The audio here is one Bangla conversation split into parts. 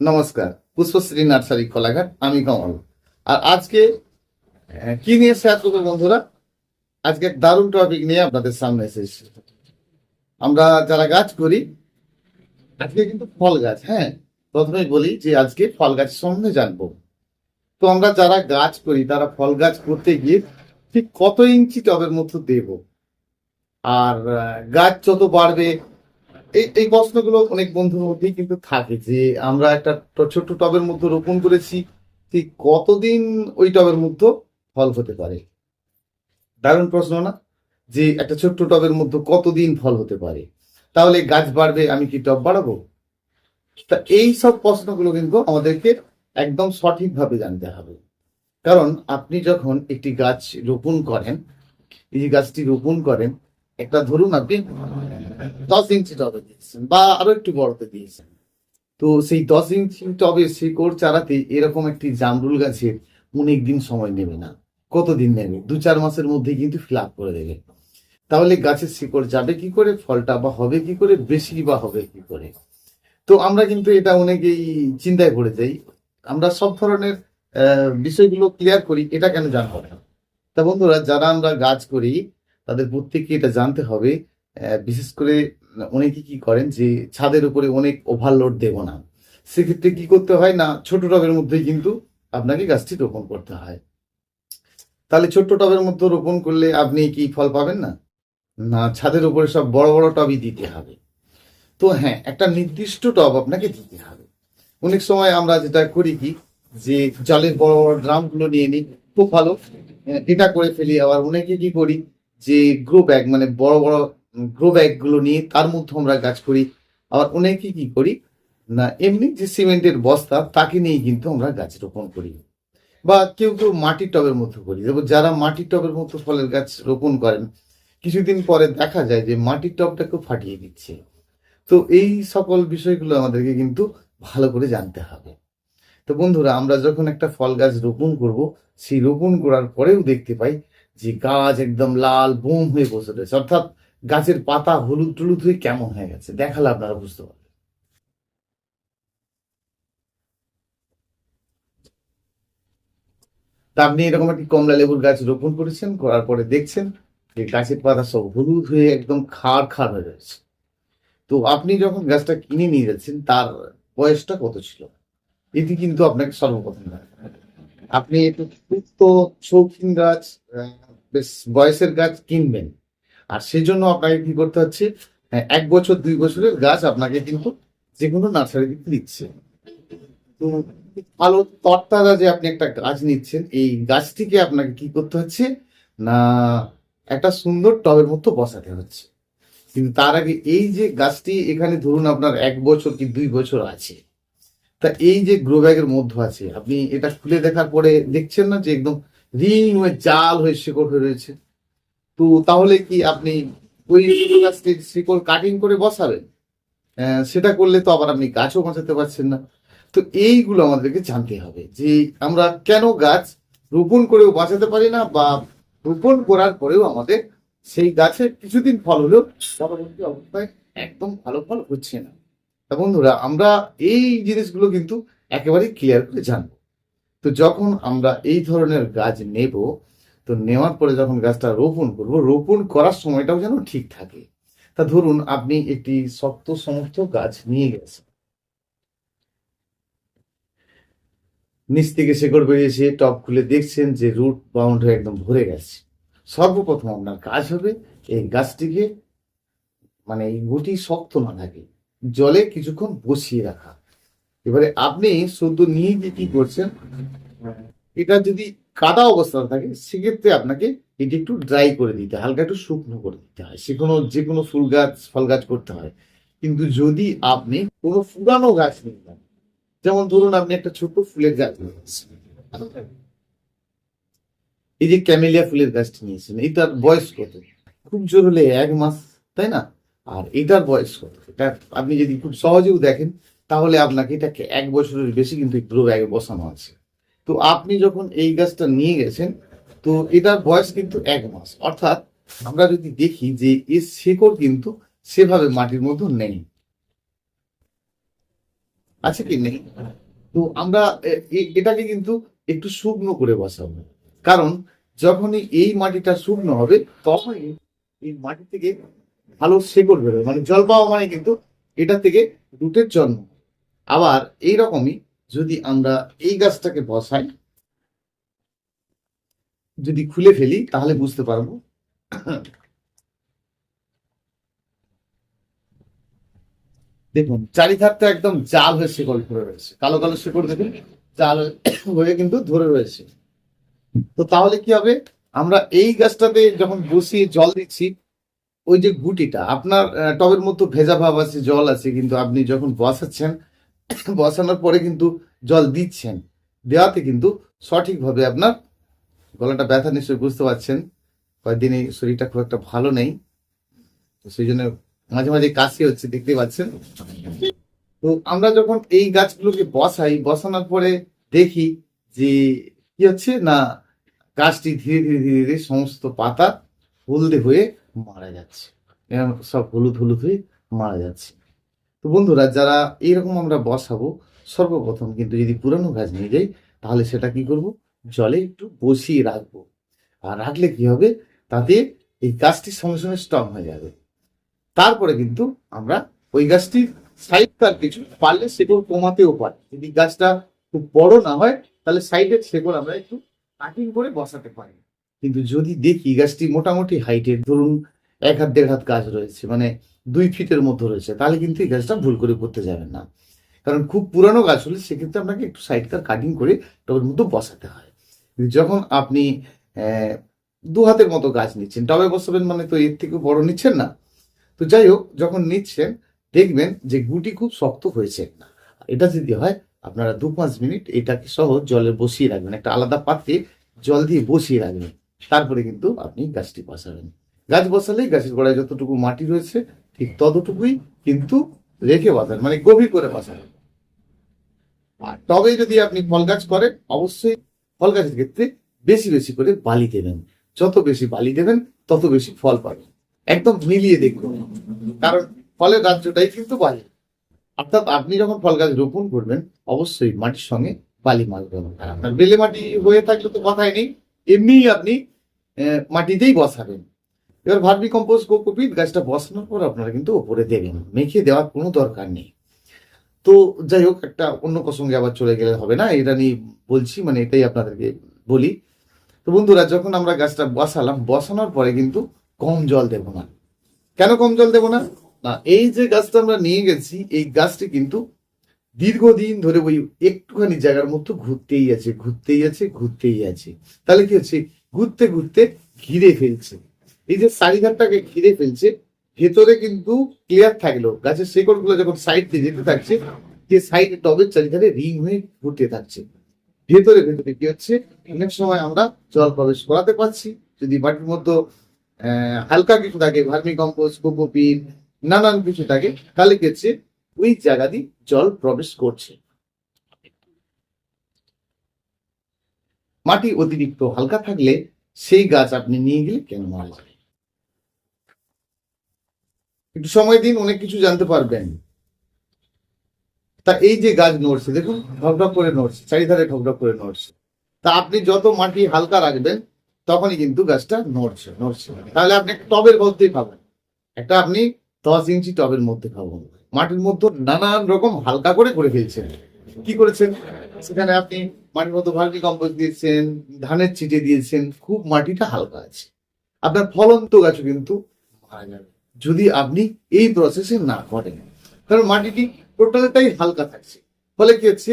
নমস্কার, পুষ্পশ্রী নার্সারি কোলাঘাট। আমি কমল। আর আজকে কি নিয়ে শেয়ার করবো বন্ধুরা? আজকে এক দারুণ টপিক নিয়ে আপনাদের সামনে এসেছি। আমরা যারা গাছ করি, আজকে কিন্তু ফল গাছ, হ্যাঁ, প্রথমেই বলি যে আজকে ফল গাছ সম্বন্ধে জানবো। তো আমরা যারা গাছ করি তারা ফল গাছ করতে গিয়ে ঠিক কত ইঞ্চি টবের মধ্যে দেব, আর গাছ যত বাড়বে, এই এই প্রশ্নগুলো অনেক বন্ধুর মধ্যেই কিন্তু থাকে যে আমরা একটা ছোট্ট টবের মধ্যে রোপণ করেছি, ঠিক কতদিন ওই টবের মধ্যে ফল হতে পারে। দারুণ প্রশ্ন না? যে একটা ছোট্ট টবের মধ্যে কতদিন ফল হতে পারে, তাহলে গাছ বাড়বে, আমি কি টব বাড়াবো? তা এই সব প্রশ্নগুলো কিন্তু আমাদেরকে একদম সঠিকভাবে জানতে হবে। কারণ আপনি যখন একটি গাছ রোপণ করেন, এই যে গাছটি রোপণ করেন, একটা ধরুন আপনি 10 ইঞ্চি টবে দিয়েছেন বা আরো একটু বড়তে দিয়েছেন। তো সেই 10 ইঞ্চি টবে শিকড় চারাতে এরকম একটি জামরুল গাছের অনেক দিন সময় নেবে না। কতদিন নেবে? 2-4 মাসের মধ্যে কিন্তু ফিল আপ করে দেবে। তাহলে গাছের শিকড় যাবে কি করে, ফলটা বা হবে কি করে, বেশি বা হবে কি করে? তো আমরা কিন্তু এটা অনেকেই চিন্তায় পড়ে যাই। আমরা সব ধরনের বিষয়গুলো ক্লিয়ার করি, এটা কেন জানবো না? তা বন্ধুরা, যারা আমরা গাছ করি তাদের প্রত্যেককে এটা জানতে হবে। বিশেষ করে অনেকে কি করেন যে ছাদের উপরে অনেক ওভারলোড দেব না, সেক্ষেত্রে কি করতে হয় না, ছোট টবের মধ্যেই কিন্তু আপনাকে গাছটি রোপণ করতে হয়। তাহলে ছোট্ট টবের মধ্যে রোপণ করলে আপনি কি ফল পাবেন না? না, ছাদের উপরে সব বড় বড় টবই দিতে হবে। তো হ্যাঁ, একটা নির্দিষ্ট টব আপনাকে দিতে হবে। অনেক সময় আমরা যেটা করি কি, যে জলের বড় বড় ড্রামগুলো নিয়ে নিই, খুব ভালো, এটা করে ফেলি। আবার অনেকে কি করি, যে গ্রো ব্যাগ, মানে বড় বড় গ্রো ব্যাগ গুলো নিয়ে তার মধ্যে আমরা গাছ করি। আবার অনেকে কি করি না, এমনি যে সিমেন্টের বস্তা তাকে নিয়ে কিন্তু আমরা গাছ রোপণ করি। বা কেউ কেউ মাটির টবের মধ্যে করি। যেমন যারা মাটির টবের মধ্যে ফলের গাছ রোপণ করেন, কিছুদিন পরে দেখা যায় যে মাটির টবটাকেও ফাটিয়ে দিচ্ছে। তো এই সকল বিষয়গুলো আমাদেরকে কিন্তু ভালো করে জানতে হবে। তো বন্ধুরা, আমরা যখন একটা ফল গাছ রোপণ করব, সেই রোপণ করার পরেও দেখতে পাই যে গাছ একদম লাল বুম হয়ে বসে রয়েছে, অর্থাৎ গাছের পাতা হলুদ টলুদ হয়ে কেমন হয়ে গেছে, দেখালে আপনারা বুঝতে পারবেন। তা আপনি এরকম একটি কমলা লেবুর গাছ রোপণ করেছেন, করার পরে দেখছেন যে গাছের পাতা সব হলুদ হয়ে একদম খাড় খাড় হয়ে রয়েছে। তো আপনি যখন গাছটা কিনে নিয়ে যাচ্ছেন, তার বয়সটা কত ছিল? এটি কিন্তু আপনাকে সর্বপ্রথম জানতে হবে। আপনি একটু সুস্থ শৌখিন গাছ, বেশ বয়সের গাছ কিনবেন, আর সেজন্য আপনাকে কি করতে হচ্ছে, 1 বছর 2 বছরের গাছ আপনাকে কিন্তু যে কোনো নার্সারি থেকে দিচ্ছে। তো ভালো তরতাজা যে আপনি একটা গাছ নিচ্ছেন, এই গাছটিকে আপনাকে কি করতে হচ্ছে না, একটা সুন্দর টবের মধ্যে বসাতে হচ্ছে। কিন্তু তার আগে এই যে গাছটি এখানে ধরুন আপনার 1 বছর কি 2 বছর আছে, তা এই যে গ্রো ব্যাগের মধ্যে আছে, আপনি এটা খুলে দেখার পরে দেখছেন না যে একদম রিং হয়ে জাল হয়ে শিকড় হয়ে রয়েছে। তো তাহলে কি আপনি ওই গাছটি শিকড় কাটিং করে বসাবেন? সেটা করলে তো আবার আপনি গাছও বাঁচাতে পারছেন না। তো এইগুলো আমাদেরকে জানতে হবে যে আমরা কেন গাছ রোপণ করেও বাঁচাতে পারি না, বা রোপণ করার পরেও আমাদের সেই গাছে কিছুদিন ফল হলেও পরবর্তী অবস্থায় একদম ভালো ফল হচ্ছে না। তা বন্ধুরা, আমরা এই জিনিসগুলো কিন্তু একেবারেই ক্লিয়ার করে জানবো। তো যখন আমরা এই ধরনের গাছ নেব, তো নেওয়ার পরে যখন গাছটা রোপণ করব, রোপণ করার সময়টাও যেন ঠিক থাকে। তা ধরুন আপনি একটি শক্ত সমর্থ গাছ নিয়ে গেছেন, নিচ থেকে শেকড় বেরিয়েছে, টব খুলে দেখছেন যে রুট বাউন্ড হয়ে একদম ভরে গেছে। সর্বপ্রথম আপনার কাজ হবে এই গাছটিকে, মানে এই গুটি শক্ত না থাকে, জলে কিছুক্ষণ বসিয়ে রাখা। এবারে আপনি শুদ্ধ নিয়ে গিয়ে কি করছেন, এটা যদি কাদা অবস্থা থাকে সেক্ষেত্রে আপনাকে এটি একটু ড্রাই করে দিতে হয়, হালকা একটু শুকনো করে দিতে হয়। যে কোনো ফুল গাছ ফল গাছ করতে হয়। কিন্তু যদি আপনি কোনো পুরানো গাছ নিয়ে যান, যেমন ধরুন আপনি একটা ছোট ফুলের গাছ নিয়েছেন, এই যে ক্যামেলিয়া ফুলের গাছটি নিয়েছেন, এটার বয়স কত? খুব জোর হলে 1 মাস, তাই না? আর এটার বয়স কত? এটা আপনি যদি খুব সহজেও দেখেন, তাহলে আপনাকে এটাকে 1 বছরের বেশি কিন্তু গ্রো ব্যাগে বসানো আছে। তো আপনি যখন এই গাছটা নিয়ে গেছেন, তো এটার বয়স কিন্তু 1 মাস, অর্থাৎ আমরা যদি দেখি যে এর শেকড় কিন্তু সেভাবে মাটির মধ্যে নেই। আছে কি নেই? তো আমরা এটাকে কিন্তু একটু শুকনো করে বসাবো, কারণ যখনই এই মাটিটা শুকনো হবে তখনই এই মাটি থেকে ভালো শেকড় বেরোবে, মানে জল পাওয়া মানে কিন্তু এটা থেকে রুটের জন্ম। আবার এই রকমই যদি আমরা এই গাছটাকে বসাই, যদি খুলে ফেলি তাহলে বুঝতে পারবো। দেখুন চারিধারটা একদম জাল হয়ে শিকড় ধরে রয়েছে, কালো কালো শিকড় দেখুন জাল হয়ে কিন্তু ধরে রয়েছে। তো তাহলে কি হবে, আমরা এই গাছটাতে যখন বসিয়ে জল দিচ্ছি, ওই যে গুটিটা আপনার টবের মধ্যে ভেজা ভাব আছে, জল আছে, কিন্তু আপনি যখন বসাচ্ছেন, বসানোর পরে কিন্তু জল দিচ্ছেন, দেওয়াতে কিন্তু সঠিকভাবে আপনার গলাটা ব্যথা নিশ্চয়ই বুঝতে পারছেন। কয়েকদিন এই শরীরটা খুব একটা ভালো নেই, তো সেই জন্য মাঝে মাঝে কাশি হচ্ছে, দেখতে পাচ্ছেন। তো আমরা যখন এই গাছগুলোকে বসাই, বসানোর পরে দেখি যে কি হচ্ছে না, গাছটি ধীরে ধীরে ধীরে ধীরে সমস্ত পাতা হলদে হয়ে মারা যাচ্ছে, এরকম সব হলুদ হলুদ হয়ে মারা যাচ্ছে। তো বন্ধুরা, যারা এইরকম আমরা বসাবো, সর্বপ্রথম কিন্তু যদি পুরানো গাছ নিয়ে যাই, তাহলে সেটা কি করব, জলে একটু বসিয়ে রাখবো। আর রাখলে কি হবে, তাতে এই গাছটির সঙ্গে সঙ্গে স্ট্রং হয়ে যাবে। তারপরে কিন্তু আমরা ওই গাছটির সাইড তার কিছু পারলে শেকড় কমাতেও পারি, যদি গাছটা খুব বড় না হয় তাহলে সাইডের শেকড় আমরা একটু কাটিং করে বসাতে পারি। কিন্তু যদি দেখি গাছটি মোটামুটি হাইটের, ধরুন 1 হাত 1.5 হাত গাছ রয়েছে, মানে 2 ফিটের মধ্যে রয়েছে, তাহলে কিন্তু এই গাছটা ভুল করে করতে যাবেন না। কারণ খুব পুরানো গাছ হলে সেক্ষেত্রে আপনাকে একটু সাইড কার কাটিং করে টবের মধ্যে বসাতে হয়। কিন্তু যখন আপনি 2 হাতের মতো গাছ নিচ্ছেন, টবে বসাবেন মানে তো এর থেকে বড় নিচ্ছেন না। তো যাই হোক, যখন নিচ্ছেন দেখবেন যে গুটি খুব শক্ত হয়েছে না। এটা যদি হয়, আপনারা 2-5 মিনিট এটাকে সহ জলে বসিয়ে রাখবেন, একটা আলাদা পাত্রে জল দিয়ে বসিয়ে রাখবেন। তারপরে কিন্তু আপনি গাছটি বসাবেন। গাছ বসালেই গাছের গোড়ায় যতটুকু মাটি রয়েছে ঠিক ততটুকুই কিন্তু রেখে বসাবেন, মানে গভীর করে বসাবেন। আর টবে যদি আপনি ফল গাছ করেন, অবশ্যই ফল গাছের ক্ষেত্রে বেশি বেশি করে বালি দেবেন। যত বেশি বালি দেবেন তত বেশি ফল পাবেন। একদম মিলিয়ে দেখুন, কারণ ফলের রাজ্যটাই কিন্তু বালি। অর্থাৎ আপনি যখন ফল গাছ রোপণ করবেন, অবশ্যই মাটির সঙ্গে বালি মাখবেন। আর আপনার বেলে মাটি হয়ে থাকলে তো কথাই নেই, এমনিই আপনি মাটিতেই বসাবেন। এবার ভার্মি কম্পোস্ট, কোকোপিট গাছটা বসানোর পর আপনারা কিন্তু ওপরে দেবেন, মেখে দেওয়ার কোনো দরকার নেই। তো যাই হোক, একটা অন্য প্রসঙ্গে আবার চলে গেলে হবে না, এটা নিয়ে বলছি, মানে এটাই আপনাদেরকে বলি। তো বন্ধুরা, যখন আমরা গাছটা বসালাম, বসানোর পরে কিন্তু কম জল দেব না। কেন কম জল দেব না? না, এই যে গাছটা আমরা নিয়ে গেছি, এই গাছটি কিন্তু দীর্ঘদিন ধরে ওই একটুখানি জায়গার মধ্যে ঘুরতেই আছে, ঘুরতেই আছে, ঘুরতেই আছে। তাহলে কি হচ্ছে, ঘুরতে ঘুরতে ঘিরে ফেলছে। এই যে চারিধারটাকে ঘিরে ফেলছে, ভেতরে কিন্তু ক্লিয়ার থাকলো, গাছের শেকড় গুলো যখন সাইড দিয়ে যেতে থাকছে, যে সাইড টবের চারিধারে রিং হয়ে ঘুরতে থাকছে। ভেতরে ভেতরে কি হচ্ছে, অনেক সময় আমরা জল প্রবেশ করাতে পারছি। যদি মাটির মধ্যে হালকা কিছু থাকে, ভার্মি কম্পোস্ট, কোকোপিট, নানান কিছু থাকে, তাহলে কি হচ্ছে, ওই জায়গা দিয়ে জল প্রবেশ করছে। মাটি অতিরিক্ত হালকা থাকলে সেই গাছ আপনি নিয়ে গেলে কেন মারা যাবে। একটু সময় দিন, অনেক কিছু জানতে পারবেন। তা এই যে গাছ নড়ছে, দেখুন ঢকঢক করে নড়ছে, চারিধারে ঢকঢক করে নড়ছে। তা আপনি যত মাটি হালকা রাখবেন, তখনই কিন্তু গাছটা নড়ছে নড়ছে। তাহলে আপনি একটা টবের মধ্যেই পাবেন, একটা আপনি 10 ইঞ্চি টবের মধ্যে পাবেন। মাটির মধ্যে নানান রকম হালকা করে করে ফেলছেন। কি করেছেন, সেখানে আপনি মাটির মধ্যে ভার্মি কম্পোস্ট দিয়েছেন, ধানের ছিটে দিয়েছেন, খুব মাটিটা হালকা আছে। আপনার ফলন্ত গাছও কিন্তু মারা যাবে যদি আপনি এই প্রসেসে না করেন, কারণ মাটিটি টোটালটাই হালকা থাকছে। ফলে কি হচ্ছে,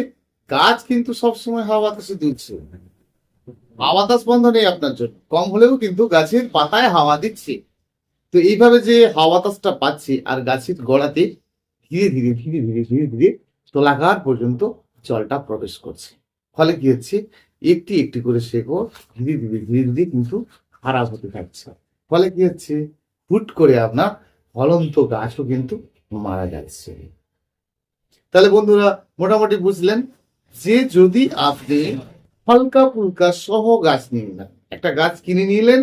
গাছ কিন্তু সবসময় হাওয়া বাতাসে দুলছে, হাওয়া বাতাস বন্ধ নেই আপনার জন্য, কম হলেও কিন্তু গাছের পাতায় হাওয়া দিচ্ছে। তো এইভাবে যে হাওয়া বাতাসটা পাচ্ছে, আর গাছের গোড়াতে ধীরে ধীরে ধীরে ধীরে ধীরে ধীরে তলাঘাট পর্যন্ত জলটা প্রবেশ করছে। ফলে কি হচ্ছে, একটি একটি করে শেকড় ধীরে ধীরে ধীরে ধীরে কিন্তু খারাপ হতে থাকছে। ফলে কি হচ্ছে, হুট করে আপনার ফলন্ত গাছও কিন্তু মারা যাচ্ছে। তাহলে বন্ধুরা, মোটামুটি বুঝলেন যে যদি আপনি হালকা ফুলকা সহ গাছ নিয়ে নেন, একটা গাছ কিনে নিলেন,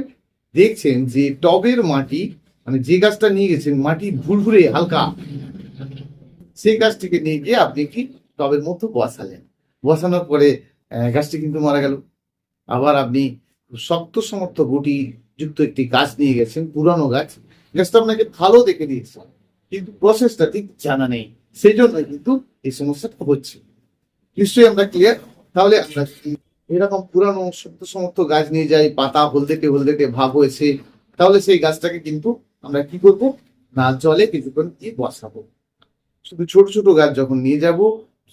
দেখছেন যে টবের মাটি, মানে যে গাছটা নিয়ে গেছেন মাটি ভুরভুরে হালকা, সেই গাছটিকে নিয়ে গিয়ে আপনি কি টবের মধ্যে বসালেন, বসানোর পরে গাছটি কিন্তু মারা গেল। আবার আপনি শক্ত সমর্থ গুটি যুক্ত একটি গাছ নিয়ে গেছেন, পুরানো গাছ, গাছটা আপনাকে ভালো দেখে দিয়েছে, কিন্তু প্রসেসটা ঠিক জানা নেই, সেই জন্য কিন্তু এই সমস্যাটা হচ্ছে। নিশ্চয়ই আমরা ক্লিয়ার? তাহলে আমরা এরকম পুরানো শক্ত সমর্থ গাছ নিয়ে যাই, পাতা হলদেটে হলদেটে ভাব হয়েছে, তাহলে সেই গাছটাকে কিন্তু আমরা কি করব না, জলে কিছুক্ষণ দিয়ে বসাবো। শুধু ছোট ছোট গাছ যখন নিয়ে যাব,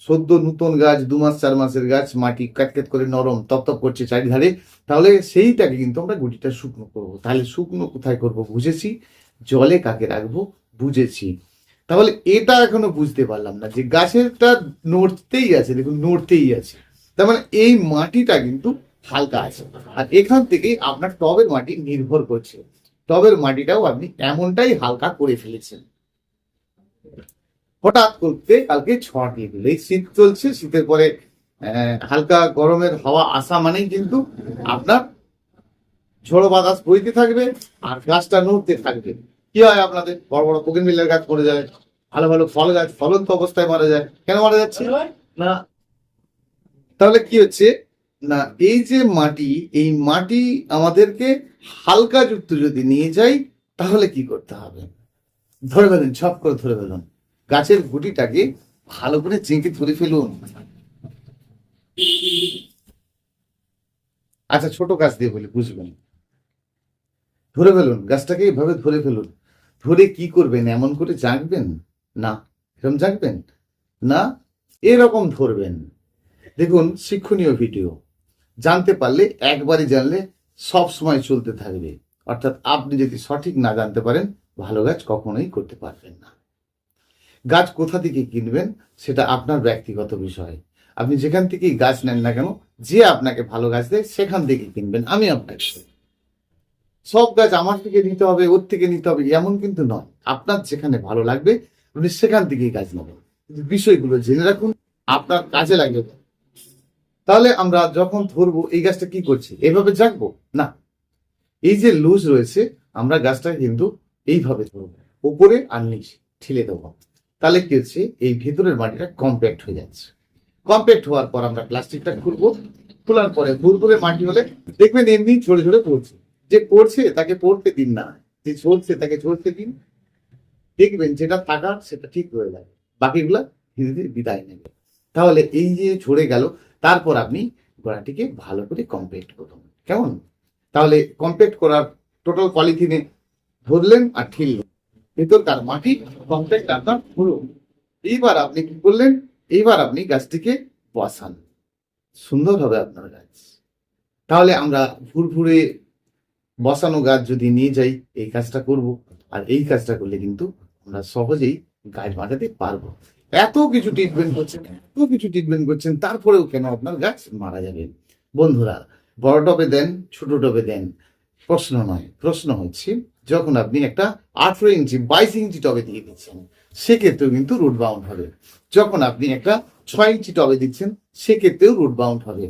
সদ্য নতুন গাছ, 2 মাস 4 মাসের গাছ, মাটি ক্যাটক্যাট করে নরম তপতপ করছে চারিধারে, তাহলে সেইটাকে কিন্তু আমরা গুটিটা শুকনো করবো। তাহলে শুকনো কোথায় করব বুঝেছি, জলে কাকে রাখবো বুঝেছি। তাহলে এটা এখনো বুঝতে পারলাম না যে গাছেরটা নড়তেই আছে, দেখুন নড়তেই আছে, তার মানে এই মাটিটা কিন্তু হালকা আছে, আর এখান থেকেই আপনার টবের মাটি নির্ভর করছে। টবের মাটিটাও আপনি এমনটাই হালকা করে ফেলেছেন। হঠাৎ করতে কালকে ঝড় দিয়ে দিল, এই শীত চলছে, শীতের পরে হালকা গরমের হাওয়া আসা মানেই কিন্তু আপনার ঝোড়ো বাতাস বইতে থাকবে আর গাছটা নড়তে থাকবে। কি হয় আপনাদের, বড় বড় কোকিনবিলের গাছ পড়ে যায়, ভালো ভালো ফল গাছ ফলন্ত অবস্থায় মারা যায়। কেন মারা যাচ্ছে না? তাহলে কি হচ্ছে না, এই যে মাটি, এই মাটি আমাদেরকে হালকা যুক্ত যদি নিয়ে যাই, তাহলে কি করতে হবে, ধরে ফেলুন, ঝপ করে ধরে ফেলুন, গাছের গুটিটাকে ভালো করে চেঁকে ধরে ফেলুন। আচ্ছা, ছোট গাছ দিয়ে বলি বুঝবেন, ধরে ফেলুন গাছটাকে, এভাবে ধরে ফেলুন। ধরে কি করবেন, এমন করে জাগবেন না, এরকম জাগবেন না, এরকম ধরবেন। দেখুন, শিক্ষণীয় ভিডিও, জানতে পারলে, একবারই জানলে সব সময় চলতে থাকবে। অর্থাৎ আপনি যদি সঠিক না জানতে পারেন, ভালো গাছ কখনোই করতে পারবেন না। গাছ কোথা থেকে কিনবেন সেটা আপনার ব্যক্তিগত বিষয়। আপনি যেখান থেকেই গাছ নেন না কেন, যে আপনাকে ভালো গাছ দেয় সেখান থেকে কিনবেন। আমি আপনাকে সব গাছ আমার থেকে নিতে হবে, ওর থেকে নিতে হবে, এমন কিন্তু নয়। আপনার যেখানে ভালো লাগবে আপনি সেখান থেকেই গাছ নেবেন, কিন্তু বিষয়গুলো জেনে রাখুন, আপনার কাজে লাগবে। তাহলে আমরা যখন ধরবো, এই গাছটা কি করছে, এইভাবে জাগবো না, এই যে লুজ রয়েছে, আমরা গাছটা কিন্তু এইভাবে ধরবো, উপরে আর নিচে ঠেলে দেবো। তাহলে কি হচ্ছে, এই ভেতরের মাটিটা কম্প্যাক্ট হয়ে যাচ্ছে। কম্প্যাক্ট হওয়ার পর আমরা প্লাস্টিকটা খুলবো, খোলার পরে ভুরভুরে মাটি হলে দেখবেন এমনি ঝরে ঝরে পড়ছে। যে পড়ছে তাকে পড়তে দিন না, যে ঝরছে তাকে ঝরতে দিন, দেখবেন যেটা থাকার সেটা ঠিক হয়ে যাবে, বাকিগুলা ধীরে ধীরে বিদায় নেবে। তাহলে এই যে ঝরে গেল, তারপর আপনি গোড়াটিকে ভালো করে কম্প্যাক্ট করুন। কেমন? তাহলে কম্প্যাক্ট করার টোটাল পলিথিনে ধরলেন আর ঠিললেন, ভেতরকার মাটি কম্প্যাক্ট আপনার হলো। এইবার আপনি কি করলেন, এইবার আপনি গাছটিকে বসান, সুন্দর হবে আপনার গাছ। তাহলে আমরা ভুরভুরে বসানো গাছ যদি নিয়ে যাই, এই কাজটা করব, আর এই কাজটা করলে কিন্তু আমরা সহজেই গাছ বাঁচাতে পারবো। এত কিছু ট্রিটমেন্ট করছেন, এত কিছু ট্রিটমেন্ট করছেন, তারপরেও কেন আপনার গাছ মারা যাবে? বন্ধুরা, বড় টবে দেন, ছোট টবে দেন, প্রশ্ন নয়, প্রশ্ন হচ্ছে যখন আপনি একটা 18 ইঞ্চি 22 ইঞ্চি টবে দিয়ে দিচ্ছেন, সেক্ষেত্রেও কিন্তু রুট বাউন্ড হবে। যখন আপনি একটা 6 ইঞ্চি টবে দিচ্ছেন, সেক্ষেত্রেও রুট বাউন্ড হবে।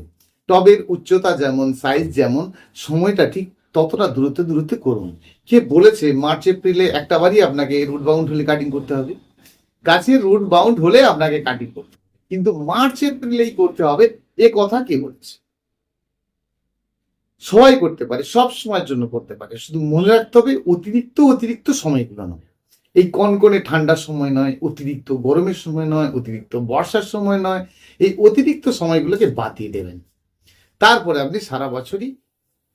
টবের উচ্চতা যেমন, সাইজ যেমন, সময়টা ঠিক ততটা দূরত্বে দূরত্বে করুন। কে বলেছে মার্চ এপ্রিলে একটা বারই আপনাকে রুট বাউন্ড হলে কাটিং করতে হবে? গাছের রুট বাউন্ড হলে আপনাকে কাটিং করতে হবে, কিন্তু মার্চ এপ্রিলেই করতে হবে এ কথা কে বলছে? সবাই করতে পারে, সব সময়ের জন্য করতে পারে, শুধু মনে রাখতে হবে অতিরিক্ত অতিরিক্ত সময়গুলো নয়। এই কনকনে ঠান্ডার সময় নয়, অতিরিক্ত গরমের সময় নয়, অতিরিক্ত বর্ষার সময় নয়, এই অতিরিক্ত সময়গুলোকে বাদ দিয়ে দেবেন। তারপরে আপনি সারা বছরই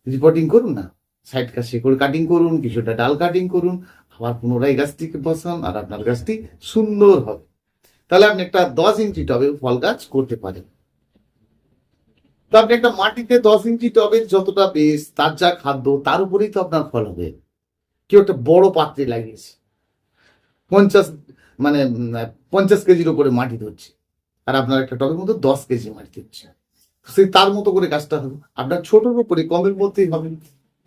রিপোর্টিং করুন না, সাইড শিকড় কাটিং করুন, কিছুটা ডাল কাটিং করুন, আবার পুনরায় গাছটিকে বসান, আর আপনার গাছটি সুন্দর হবে। তাহলে আপনি একটা 10 ইঞ্চি টবে ফল গাছ করতে পারেন। তো আপনি একটা মাটিতে 10 ইঞ্চি টবের যতটা বেশ, তার যা খাদ্য, তার উপরেই তো আপনার ফল হবে। কেউ একটা বড় পাত্রে লাগিয়েছে, 50 মানে 50 কেজির উপরে মাটি ধরছে, আর আপনার একটা টবের মধ্যে 10 কেজি মাটি ধরছে, সেই তার মতো করে গাছটা হবে। আপনার ছোটোর উপরে কমের মধ্যেই হবে।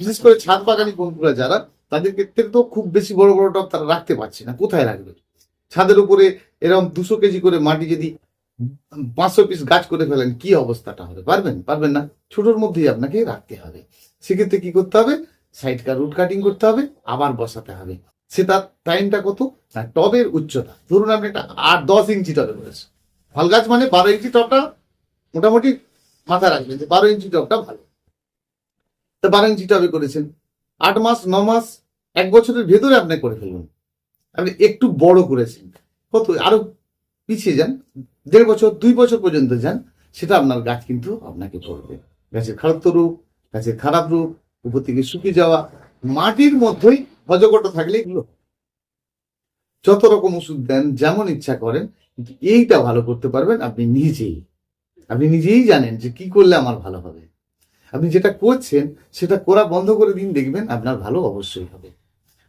বিশেষ করে ছাদ বাগানি বন্ধুরা যারা, তাদের ক্ষেত্রে তো খুব বেশি বড় বড় টব তারা রাখতে পারছে না, কোথায় রাখবে? ছাদের উপরে এরকম 200 কেজি করে মাটি যদি 500 পিস গাছ করে ফেলেন, কি অবস্থাটা হবে? পারবেন? পারবেন না। ছোটোর মধ্যেই আপনাকে রাখতে হবে। সেক্ষেত্রে কি করতে হবে, সাইডকার রুট কাটিং করতে হবে, আবার বসাতে হবে। সেটা টাইমটা কত না, টবের উচ্চতা ধরুন আপনি একটা 10 ইঞ্চি টবে করেছেন, ফল গাছ মানে 12 ইঞ্চি টবটা মোটামুটি মাথায় রাখবেন যে 12 ইঞ্চি টবটা ভালো। তা 12 ইঞ্চি টবে করেছেন, 8 মাস 9 মাস 1 বছরের ভেতরে আপনি করে ফেলুন। আপনি একটু বড় করেছেন, কত আরো পিছিয়ে যান, 1.5 বছর 2 বছর পর্যন্ত যান, সেটা আপনার গাছ কিন্তু আপনাকে করবে। গাছের খারাপ রূপ, গাছের খারাপ রূপ, উপর থেকে শুকিয়ে যাওয়া, মাটির মধ্যেই হজগটা থাকলে এগুলো যত রকম ওষুধ দেন যেমন ইচ্ছা করেন, কিন্তু এইটা ভালো করতে পারবেন আপনি নিজেই। আপনি নিজেই জানেন যে কি করলে আমার ভালো হবে। আপনি যেটা করছেন সেটা করা বন্ধ করে দিন, দেখবেন আপনার ভালো অবশ্যই হবে।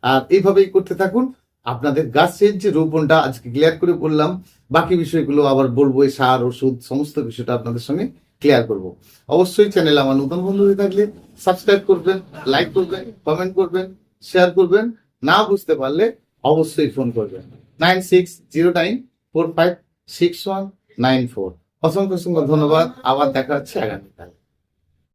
আর এইভাবেই করতে থাকুন। আপনাদের গাছের যে রোপণটা আজকে ক্লিয়ার করে বললাম, বাকি বিষয়গুলো আবার বলবো, এই সার ওষুধ সমস্ত বিষয়টা আপনাদের সঙ্গে ক্লিয়ার করব। অবশ্যই চ্যানেল আমার নতুন বন্ধু হয়ে থাকলে সাবস্ক্রাইব করবেন, লাইক করবেন, কমেন্ট করবেন, শেয়ার করবেন। না বুঝতে পারলে অবশ্যই ফোন করবেন 9609456194। অসংখ্য অসংখ্য ধন্যবাদ। আবার দেখা হচ্ছে আগামীকাল।